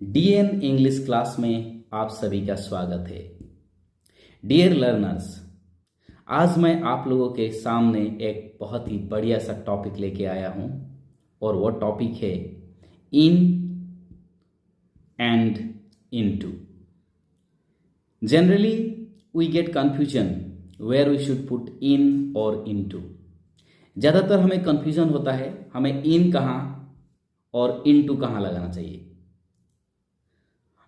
DN English class में आप सभी का स्वागत है। डियर लर्नर्स, आज मैं आप लोगों के सामने एक बहुत ही बढ़िया सा टॉपिक लेके आया हूं और वो टॉपिक है in and into. Generally we get confusion where we should put in और इनटू। ज़्यादातर हमें कंफ्यूजन होता है हमें इन कहाँ और इनटू कहाँ लगाना चाहिए।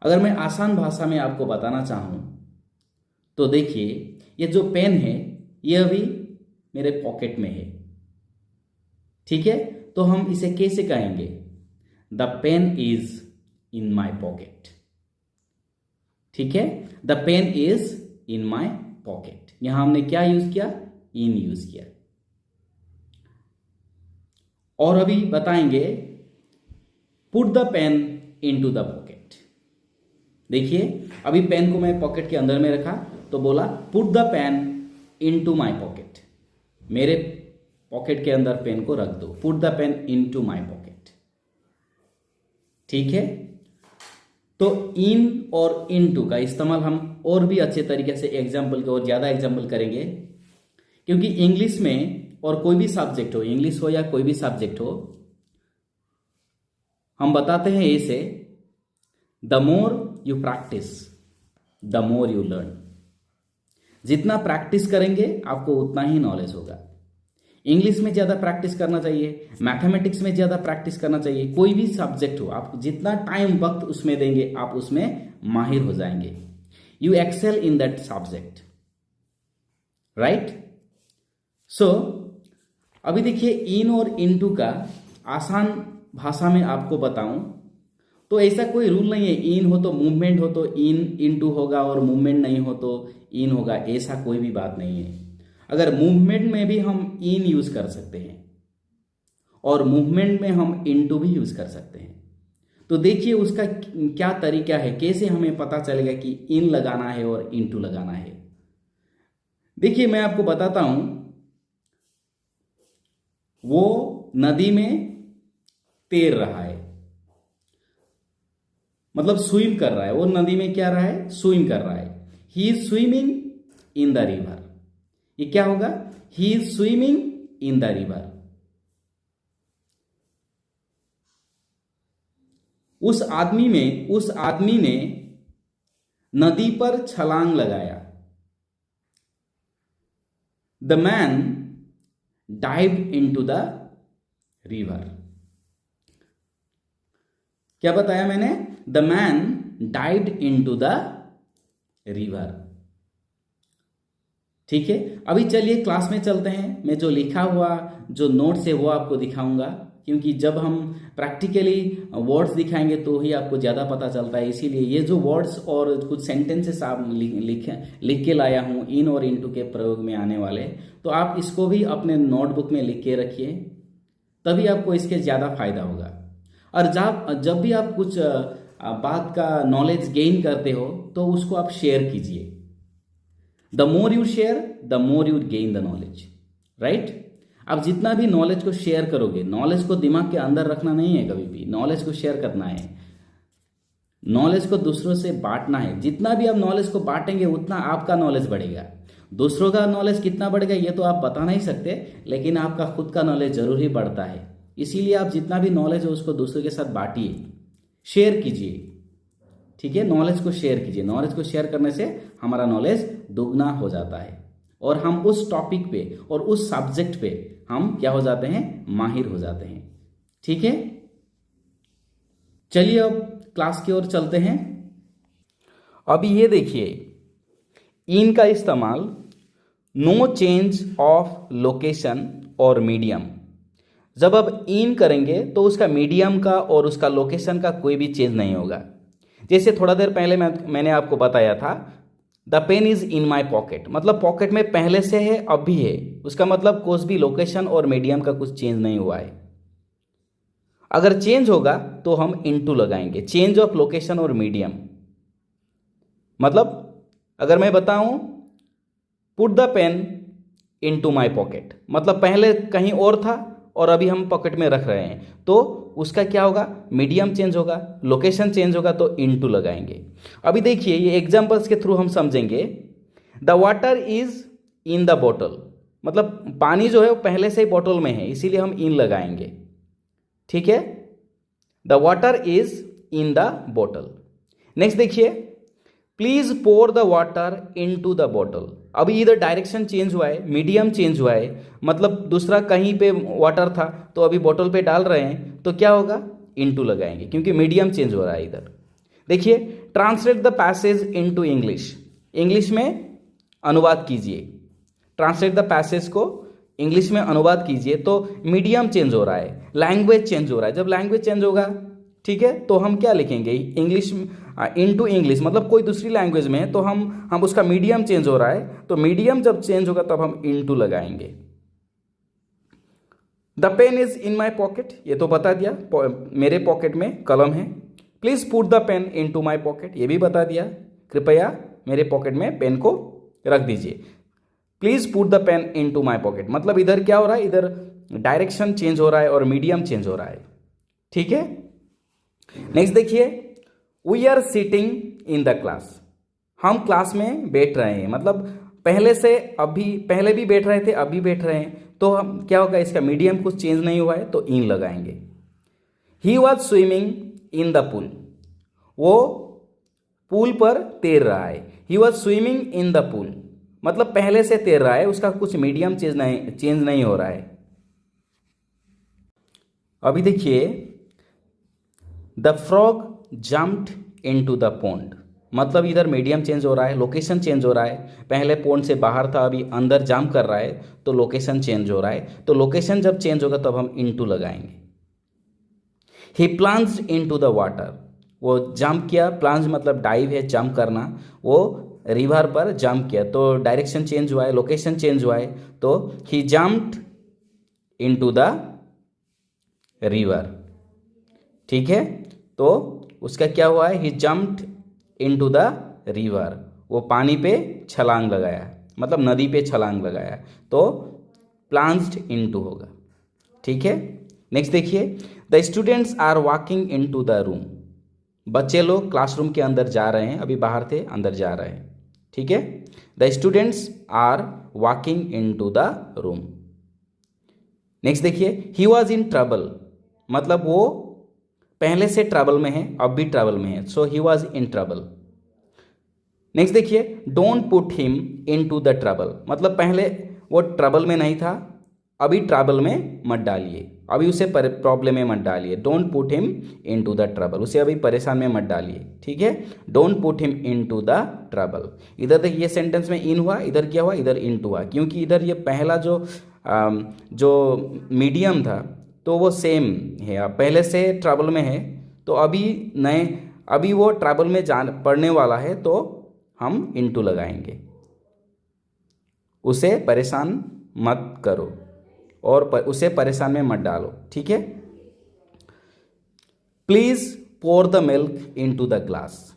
अगर मैं आसान भाषा में आपको बताना चाहूँ तो देखिए, ये जो पेन है ये अभी मेरे पॉकेट में है, ठीक है। तो हम इसे कैसे कहेंगे? The pen is in my pocket, ठीक है। The pen is in my pocket. यहां हमने क्या यूज किया? इन यूज किया। और अभी बताएंगे put the pen into the pocket. देखिए, अभी पेन को मैं पॉकेट के अंदर में रखा तो बोला put the pen into my pocket. मेरे पॉकेट के अंदर पेन को रख दो। Put the pen into my pocket, ठीक है। तो इन और इनटू का इस्तेमाल हम और भी अच्छे तरीके से एग्जाम्पल के और ज्यादा एग्जाम्पल करेंगे, क्योंकि इंग्लिश में और कोई भी सब्जेक्ट हो, इंग्लिश हो या कोई भी सब्जेक्ट हो, हम बताते हैं ऐसे, the more you practice the more you learn. जितना प्रैक्टिस करेंगे आपको उतना ही नॉलेज होगा। इंग्लिश में ज्यादा प्रैक्टिस करना चाहिए, मैथमेटिक्स में ज्यादा प्रैक्टिस करना चाहिए। कोई भी सब्जेक्ट हो, आप जितना टाइम वक्त उसमें देंगे आप उसमें माहिर हो जाएंगे। You excel in that subject, right. So अभी देखिए, इन और इनटू का आसान भाषा में आपको बताऊं तो ऐसा कोई रूल नहीं है इन हो तो मूवमेंट हो तो इन इनटू होगा और मूवमेंट नहीं हो तो इन होगा, ऐसा कोई भी बात नहीं है। अगर मूवमेंट में भी हम इन यूज कर सकते हैं और मूवमेंट में हम इनटू भी यूज कर सकते हैं। तो देखिए उसका क्या तरीका है, कैसे हमें पता चलेगा कि इन लगाना है और इनटू लगाना है। देखिए मैं आपको बताता हूं, वो नदी में तैर रहा है, मतलब स्विम कर रहा है। वो नदी में क्या रहा है? स्विम कर रहा है। He is swimming in the river. ये क्या होगा? He is swimming in the river. उस आदमी ने नदी पर छलांग लगाया। The man dived into the river. क्या बताया मैंने? The man dived into the river, ठीक है। अभी चलिए क्लास में चलते हैं। मैं जो लिखा हुआ जो नोट्स है वो आपको दिखाऊंगा, क्योंकि जब हम प्रैक्टिकली वर्ड्स दिखाएंगे तो ही आपको ज़्यादा पता चलता है। इसीलिए ये जो वर्ड्स और कुछ सेंटेंसेस आप लिख के लाया हूँ इन और इनटू के प्रयोग में आने वाले, तो आप इसको भी अपने नोटबुक में लिख के रखिए, तभी आपको इसके ज़्यादा फायदा होगा। और जब भी आप कुछ बात का नॉलेज गेन करते हो तो उसको आप शेयर कीजिए। The more you share the more you gain the knowledge, right. आप जितना भी नॉलेज को शेयर करोगे, नॉलेज को दिमाग के अंदर रखना नहीं है, कभी भी नॉलेज को शेयर करना है, नॉलेज को दूसरों से बांटना है। जितना भी आप नॉलेज को बांटेंगे उतना आपका नॉलेज बढ़ेगा। दूसरों का नॉलेज कितना बढ़ेगा ये तो आप बता नहीं सकते, लेकिन आपका खुद का नॉलेज जरूर ही बढ़ता है। इसीलिए आप जितना भी नॉलेज है उसको दूसरों के साथ बांटिए, शेयर कीजिए, ठीक है। नॉलेज को शेयर कीजिए। नॉलेज को शेयर करने से हमारा नॉलेज दुगना हो जाता है और हम उस टॉपिक पे और उस सब्जेक्ट पे हम क्या हो जाते हैं? माहिर हो जाते हैं, ठीक है। चलिए अब क्लास की ओर चलते हैं। अभी ये देखिए, इन का इस्तेमाल नो चेंज ऑफ लोकेशन और मीडियम। जब आप इन करेंगे तो उसका मीडियम का और उसका लोकेशन का कोई भी चेंज नहीं होगा। जैसे थोड़ा देर पहले मैंने आपको बताया था, the pen is in my pocket, मतलब पॉकेट में पहले से है अब भी है, उसका मतलब कुछ भी लोकेशन और मीडियम का कुछ चेंज नहीं हुआ है। अगर चेंज होगा तो हम इनटू लगाएंगे, चेंज ऑफ लोकेशन और मीडियम। मतलब अगर मैं बताऊं put the pen into my pocket, मतलब पहले कहीं और था और अभी हम पॉकेट में रख रहे हैं, तो उसका क्या होगा, मीडियम चेंज होगा, लोकेशन चेंज होगा तो इनटू लगाएंगे। अभी देखिए ये एग्जांपल्स के थ्रू हम समझेंगे। The water is in the bottle, मतलब पानी जो है वो पहले से ही बॉटल में है, इसीलिए हम इन लगाएंगे। ठीक है, the water is in the bottle. Next देखिए, please pour the water into the bottle. अभी इधर डायरेक्शन चेंज हुआ है, मीडियम चेंज हुआ है, मतलब दूसरा कहीं पे वाटर था तो अभी बॉटल पे डाल रहे हैं तो क्या होगा, इनटू लगाएंगे क्योंकि मीडियम चेंज हो रहा है इधर। देखिए, translate the passage into English, English में अनुवाद कीजिए। ट्रांसलेट द पैसेज को इंग्लिश में अनुवाद कीजिए तो मीडियम चेंज हो रहा है, लैंग्वेज चेंज हो रहा है। जब लैंग्वेज चेंज होगा, ठीक है, तो हम क्या लिखेंगे, इंग्लिश इनटू इंग्लिश, मतलब कोई दूसरी लैंग्वेज में है तो हम उसका मीडियम चेंज हो रहा है, तो मीडियम जब चेंज होगा तब हम इनटू लगाएंगे। The pen is in my pocket, ये तो बता दिया, मेरे पॉकेट में कलम है। Please put the pen into my pocket, ये भी बता दिया, कृपया मेरे पॉकेट में पेन को रख दीजिए। Please put the pen into my pocket, मतलब इधर क्या हो रहा है, इधर डायरेक्शन चेंज हो रहा है और मीडियम चेंज हो रहा है। ठीक है, नेक्स्ट देखिए, we are sitting in the class, हम क्लास में बैठ रहे हैं, मतलब पहले से अभी, पहले भी बैठ रहे थे अभी बैठ रहे हैं, तो हम क्या होगा, इसका मीडियम कुछ चेंज नहीं हुआ है तो इन लगाएंगे। He was swimming in the pool, वो पूल पर तैर रहा है। He was swimming in the pool, मतलब पहले से तैर रहा है, उसका कुछ मीडियम चेंज नहीं हो रहा है। अभी देखिए, the frog jumped into the pond, मतलब इधर मीडियम चेंज हो रहा है, लोकेशन चेंज हो रहा है, पहले पोंड से बाहर था अभी अंदर जंप कर रहा है तो लोकेशन चेंज हो रहा है, तो लोकेशन जब चेंज होगा तब हम इनटू लगाएंगे। ही प्लंज्ड इनटू द वाटर, वो जंप किया, प्लंज मतलब डाइव है, जंप करना, वो रिवर पर जंप किया तो डायरेक्शन चेंज हुआ है, लोकेशन चेंज हुआ है, तो ही जम्प्ड इनटू द रिवर। ठीक है, तो उसका क्या हुआ है, ही जम्प्ड इनटू द रिवर, वो पानी पे छलांग लगाया, मतलब नदी पे छलांग लगाया, तो प्लंज्ड इनटू होगा। ठीक है, नेक्स्ट देखिए, the students are walking into the room, बच्चे लोग क्लासरूम के अंदर जा रहे हैं, अभी बाहर थे अंदर जा रहे हैं। ठीक है, the students are walking into the room. Next देखिए, ही वॉज इन ट्रबल, मतलब वो पहले से ट्रबल में है, अब भी ट्रबल में है, so he was in trouble. Next देखिए, don't put him into the trouble, मतलब पहले वो ट्रबल में नहीं था, अभी ट्रबल में मत डालिए, अभी उसे प्रॉब्लम में मत डालिए। Don't put him into the trouble, उसे अभी परेशान में मत डालिए। ठीक है, don't put him into the trouble. इधर देखिए, ये सेंटेंस में इन हुआ, इधर क्या हुआ, इधर इनटू हुआ, क्योंकि इधर ये पहला जो मीडियम था तो वो सेम है, अब पहले से ट्रबल में है तो अभी वो ट्रबल में पढ़ने वाला है तो हम इनटू लगाएंगे। उसे परेशान मत करो और उसे परेशान में मत डालो। ठीक है, please pour the milk into the glass.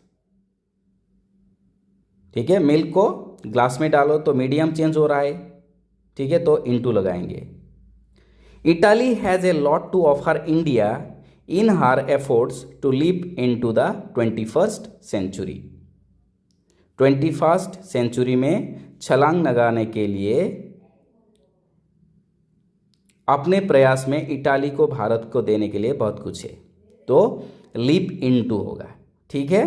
ठीक है, मिल्क को ग्लास में डालो तो मीडियम चेंज हो रहा है। ठीक है, तो इनटू लगाएंगे। Italy has a lot to offer India in her efforts to live into the 21st century. 21st century में छलांग लगाने के लिए अपने प्रयास में इटाली को, भारत को देने के लिए बहुत कुछ है, तो लिप इनटू होगा। ठीक है,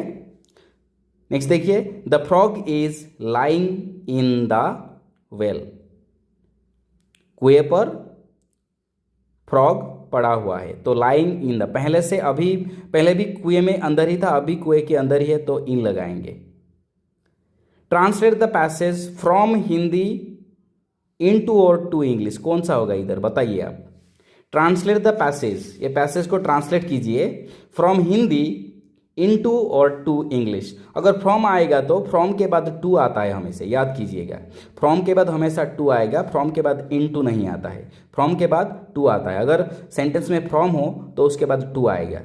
नेक्स्ट देखिए, the frog is lying in the well, कुएं पर फ्रॉग पड़ा हुआ है तो लाइंग इन द, पहले से अभी, पहले भी कुएं में अंदर ही था, अभी कुएं के अंदर ही है तो इन लगाएंगे। Translate the passage from Hindi into और टू इंग्लिश, कौन सा होगा इधर बताइए आप। ट्रांसलेट द पैसेज, ये पैसेज को ट्रांसलेट कीजिए फ्रॉम हिंदी इनटू और टू इंग्लिश। अगर फ्रॉम आएगा तो फ्रॉम के बाद टू आता है, हमेशा याद कीजिएगा, फ्रॉम के बाद हमेशा टू आएगा, फ्रॉम के बाद इनटू नहीं आता है, फ्रॉम के बाद टू आता है। अगर सेंटेंस में फ्रॉम हो तो उसके बाद टू आएगा,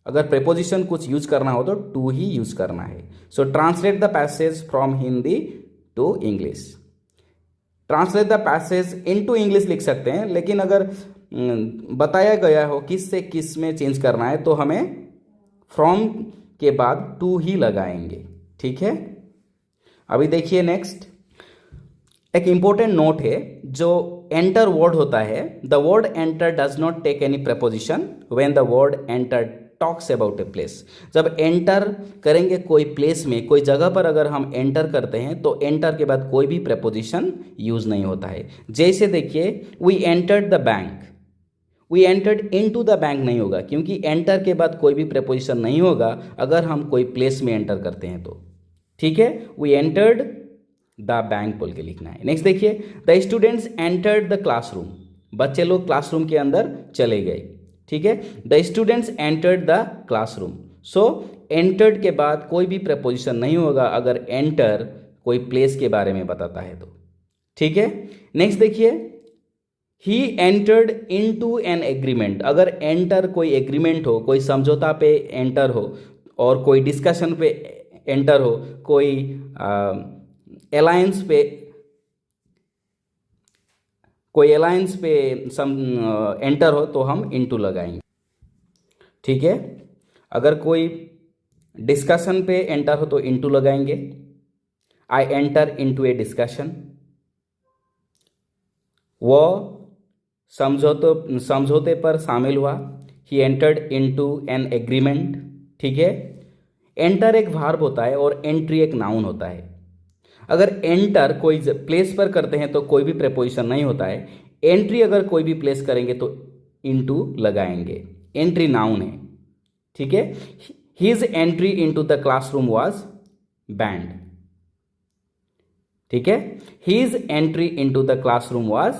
अगर प्रेपोजिशन कुछ यूज करना हो तो टू ही यूज करना है। So translate the passage from Hindi to English. Translate the passage into English लिख सकते हैं, लेकिन अगर बताया गया हो किस से किस में चेंज करना है तो हमें फ्रॉम के बाद टू ही लगाएंगे। ठीक है, अभी देखिए नेक्स्ट एक इंपॉर्टेंट नोट है, जो एंटर वर्ड होता है, the word enter does not take any preposition when the word enter talks about a place. जब एंटर करेंगे कोई प्लेस में, कोई जगह पर अगर हम एंटर करते हैं तो एंटर के बाद कोई भी प्रपोजिशन यूज नहीं होता है। जैसे देखिए we entered the bank, we entered into the bank नहीं होगा, क्योंकि एंटर के बाद कोई भी प्रपोजिशन नहीं होगा अगर हम कोई प्लेस में एंटर करते हैं तो। ठीक है, वी एंटर्ड द बैंक बोल के लिखना है। नेक्स्ट देखिए the students entered the classroom, बच्चे लोग क्लासरूम के अंदर चले गए। ठीक है, the students entered the classroom. So entered के बाद कोई भी प्रपोजिशन नहीं होगा अगर एंटर कोई प्लेस के बारे में बताता है तो। ठीक है, नेक्स्ट देखिए he entered into an agreement, अगर एंटर कोई एग्रीमेंट हो, कोई समझौता पे एंटर हो और कोई डिस्कशन पे एंटर हो, कोई अलायंस पे एंटर हो तो हम इनटू लगाएंगे। ठीक है, अगर कोई डिस्कशन पे एंटर हो तो इनटू लगाएंगे। I enter into A discussion. वो समझौते पर शामिल हुआ, he entered into an agreement. ठीक है, एंटर एक वर्ब होता है और एंट्री एक नाउन होता है। अगर एंटर कोई प्लेस पर करते हैं तो कोई भी प्रेपोजिशन नहीं होता है। एंट्री अगर कोई भी प्लेस करेंगे तो इनटू लगाएंगे, एंट्री नाउन है। ठीक है, his entry into the classroom was banned. ठीक है, his entry into the classroom was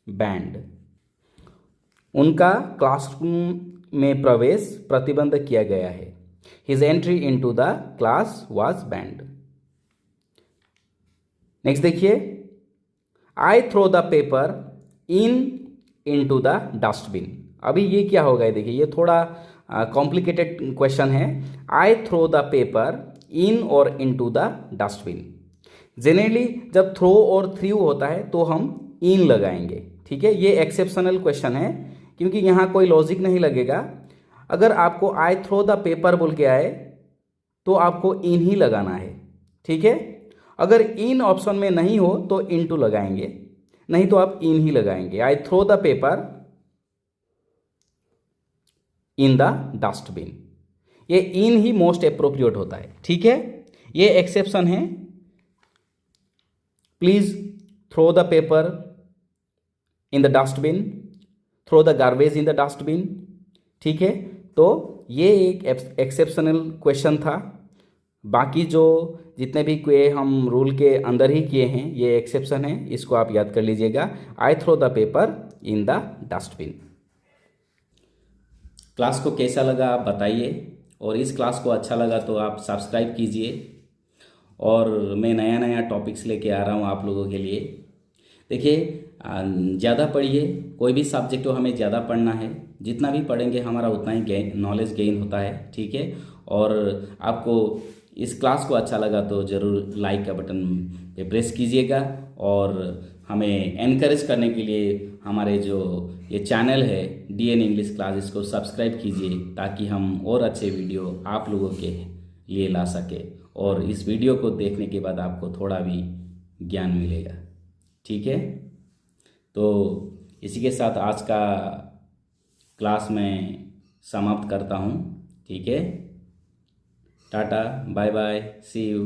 banned, उनका क्लासरूम में प्रवेश प्रतिबंध किया गया है। His entry into the class was banned. Next देखिए I throw the paper into the dustbin. अभी ये क्या होगा, देखिए ये थोड़ा कॉम्प्लिकेटेड क्वेश्चन है। I throw the paper in और इनटू द डस्टबिन। जनरली जब थ्रो और थ्रू होता है तो हम इन लगाएंगे। ठीक है, ये एक्सेप्शनल क्वेश्चन है क्योंकि यहाँ कोई लॉजिक नहीं लगेगा। अगर आपको आई थ्रो द पेपर बोल के आए तो आपको इन ही लगाना है। ठीक है, अगर इन ऑप्शन में नहीं हो तो इनटू लगाएंगे, नहीं तो आप इन ही लगाएंगे। I throw the paper in the dustbin, ये इन ही मोस्ट अप्रोप्रिएट होता है। ठीक है, ये एक्सेप्शन है। Please throw the paper in the dustbin, throw the garbage in the dustbin. ठीक है, तो ये एक एक्सेप्शनल क्वेश्चन था। बाकी जो जितने भी क्वे हम रूल के अंदर ही किए हैं ये एक्सेप्शन है, इसको आप याद कर लीजिएगा। I throw the paper in the dustbin. Class को कैसा लगा आप बताइए, और इस क्लास को अच्छा लगा तो आप सब्सक्राइब कीजिए, और मैं नया नया टॉपिक्स लेके आ रहा हूँ आप लोगों के लिए। देखिए ज़्यादा पढ़िए, कोई भी सब्जेक्ट हो हमें ज़्यादा पढ़ना है, जितना भी पढ़ेंगे हमारा उतना ही नॉलेज गेन होता है। ठीक है, और आपको इस क्लास को अच्छा लगा तो ज़रूर लाइक का बटन पे प्रेस कीजिएगा, और हमें एनकरेज करने के लिए हमारे जो ये चैनल है DN इंग्लिश क्लास, इसको सब्सक्राइब कीजिए ताकि हम और अच्छे वीडियो आप लोगों के लिए ला सके, और इस वीडियो को देखने के बाद आपको थोड़ा भी ज्ञान मिलेगा। ठीक है, तो इसी के साथ आज का क्लास में समाप्त करता हूँ। ठीक है, tata bye bye, see you.